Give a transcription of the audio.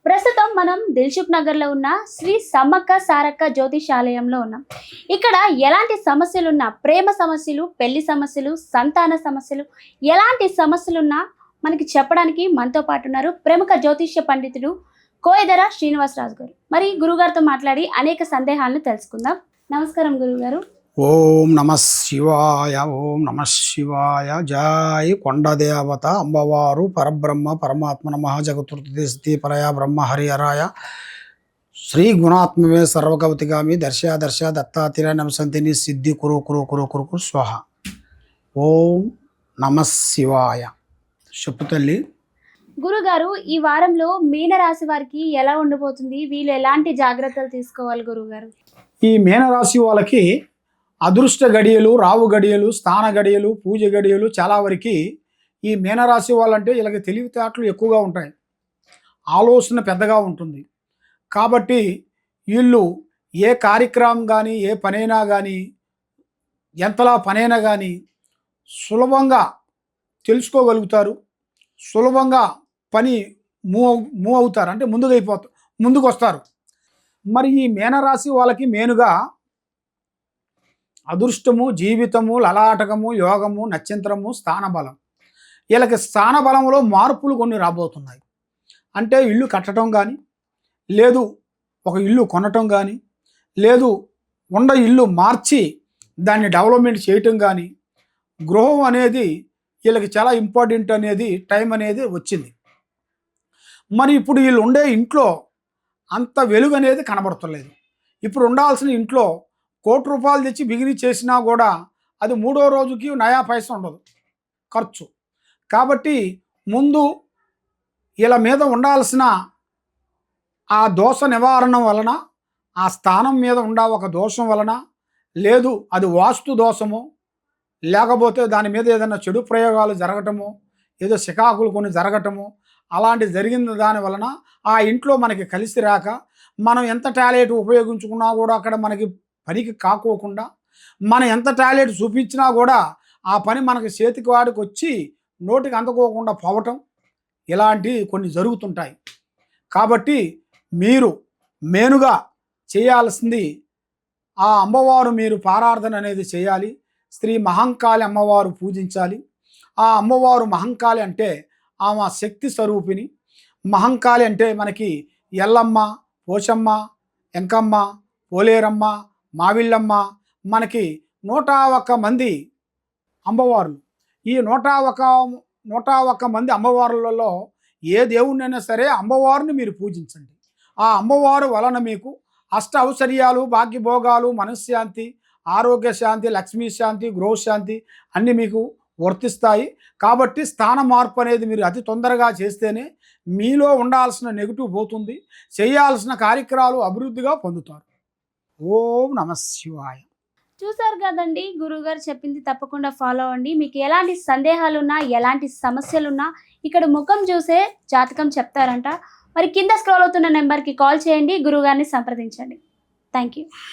ప్రస్తుతం మనం దిల్సుఖ్ నగర్లో ఉన్న శ్రీ సమ్మక్క సారక్క జ్యోతిషాలయంలో ఉన్నాం. ఇక్కడ ఎలాంటి సమస్యలున్నా, ప్రేమ సమస్యలు, పెళ్లి సమస్యలు, సంతాన సమస్యలు, ఎలాంటి సమస్యలున్నా మనకి చెప్పడానికి మనతో పాటు ఉన్నారు ప్రముఖ జ్యోతిష్య పండితుడు కోయిదర శ్రీనివాసరాజు గారు. మరి గురుగారితో మాట్లాడి అనేక సందేహాలను తెలుసుకుందాం. నమస్కారం గురుగారు. ఓం నమ శివాయ, ఓం నమ శివాయ. జై కొండదేవత అంబవారు పరబ్రహ్మ పరమాత్మ నమ జగతుర్తి పరయ బ్రహ్మ హరిహరాయ శ్రీ గుణాత్మవే సర్వగవతిగామి దర్శ దర్శ దత్తాతిర నమసంతిని సిద్ధి కురు కురు కురు కురు కురు స్వహ. ఓం నమ శివాయ. చెప్పు తల్లి. గురుగారు, ఈ వారంలో మీనరాశి వారికి ఎలా ఉండబోతుంది? వీళ్ళు ఎలాంటి జాగ్రత్తలు తీసుకోవాలి గురుగారు? ఈ మీనరాశి వాళ్ళకి అదృష్ట గడియలు, రావు గడియలు, స్థాన గడియలు, పూజ గడియలు చాలా వరకు ఈ మీనరాశి వాళ్ళంటే వీళ్ళకి తెలివితేటలు ఎక్కువగా ఉంటాయి, ఆలోచన పెద్దగా ఉంటుంది. కాబట్టి వీళ్ళు ఏ కార్యక్రమం కానీ, ఏ పనైనా కానీ, ఎంతలా పనైనా కానీ సులభంగా తెలుసుకోగలుగుతారు, సులభంగా పని మూవ్ అవుతారు, అంటే ముందుకు వస్తారు. మరి ఈ మీనరాశి వాళ్ళకి మెయిన్గా అదృష్టము, జీవితము, లలాటకము, యోగము, నక్షత్రము, స్థానబలం. వీళ్ళకి స్థానబలంలో మార్పులు కొన్ని రాబోతున్నాయి. అంటే ఇల్లు కట్టడం కానీ, లేదు ఒక ఇల్లు కొనటం కానీ, లేదు ఉన్న ఇల్లు మార్చి దాన్ని డెవలప్మెంట్ చేయటం కానీ, గృహం అనేది వీళ్ళకి చాలా ఇంపార్టెంట్ అనేది టైం అనేది వచ్చింది. మరి ఇప్పుడు వీళ్ళు ఉండే ఇంట్లో అంత వెలుగు అనేది కనబడతలేదు. ఇప్పుడు ఉండాల్సిన ఇంట్లో ₹1,00,00,000 తెచ్చి బిగిని చేసినా కూడా అది 3వ రోజుకి నయా పైసా ఉండదు ఖర్చు. కాబట్టి ముందు వీళ్ళ మీద ఉండాల్సిన ఆ దోష నివారణ వలన, ఆ స్థానం మీద ఉండ ఒక దోషం వలన, లేదు అది వాస్తు దోషము, లేకపోతే దాని మీద ఏదైనా చెడు ప్రయోగాలు జరగటము, ఏదో శికాకులు కొన్ని జరగటము, అలాంటి జరిగిన దాని వలన ఆ ఇంట్లో మనకి కలిసి రాక, మనం ఎంత టాయిలెట్ ఉపయోగించుకున్నా కూడా అక్కడ మనకి పనికి కాకోకుండా, మనం ఎంత టాయిలెట్ చూపించినా కూడా ఆ పని మనకి చేతికి వాడికి వచ్చి నోటికి అందుకోకుండా పోవటం, ఇలాంటివి కొన్ని జరుగుతుంటాయి. కాబట్టి మీరు మెయిన్గా చేయాల్సింది ఆ అమ్మవారు మీరు పారార్థన అనేది చేయాలి. శ్రీ మహంకాళి అమ్మవారు పూజించాలి. ఆ అమ్మవారు మహంకాళి అంటే ఆమె శక్తి స్వరూపిణి. మహంకాళి అంటే మనకి ఎల్లమ్మ, పోచమ్మ, ఎంకమ్మ, పోలేరమ్మ, మావిళ్ళమ్మ, మనకి 101 మంది అమ్మవార్లు. ఈ 101 మంది అమ్మవార్లలో ఏ దేవుణ్ణైనా సరే అమ్మవారిని మీరు పూజించండి. ఆ అమ్మవారు వలన మీకు అష్ట ఔశ్వర్యాలు, భాగ్యభోగాలు, మనశ్శాంతి, ఆరోగ్య శాంతి, లక్ష్మీ శాంతి, గృహశాంతి అన్నీ మీకు వర్తిస్తాయి. కాబట్టి స్థాన మార్పు అనేది మీరు అతి తొందరగా చేస్తేనే మీలో ఉండాల్సిన నెగిటివ్ పోతుంది, చేయాల్సిన కార్యక్రమాలు అభివృద్ధిగా పొందుతారు. ఓం నమ శివాయ. చూసారు కదండి, గురువుగారు చెప్పింది తప్పకుండా ఫాలో అవ్వండి. మీకు ఎలాంటి సందేహాలున్నా, ఎలాంటి సమస్యలున్నా ఇక్కడ ముఖం చూసే జాతకం చెప్తారంట. మరి కింద స్క్రోల్ అవుతున్న నెంబర్కి కాల్ చేయండి, గురువుగారిని సంప్రదించండి. Thank you.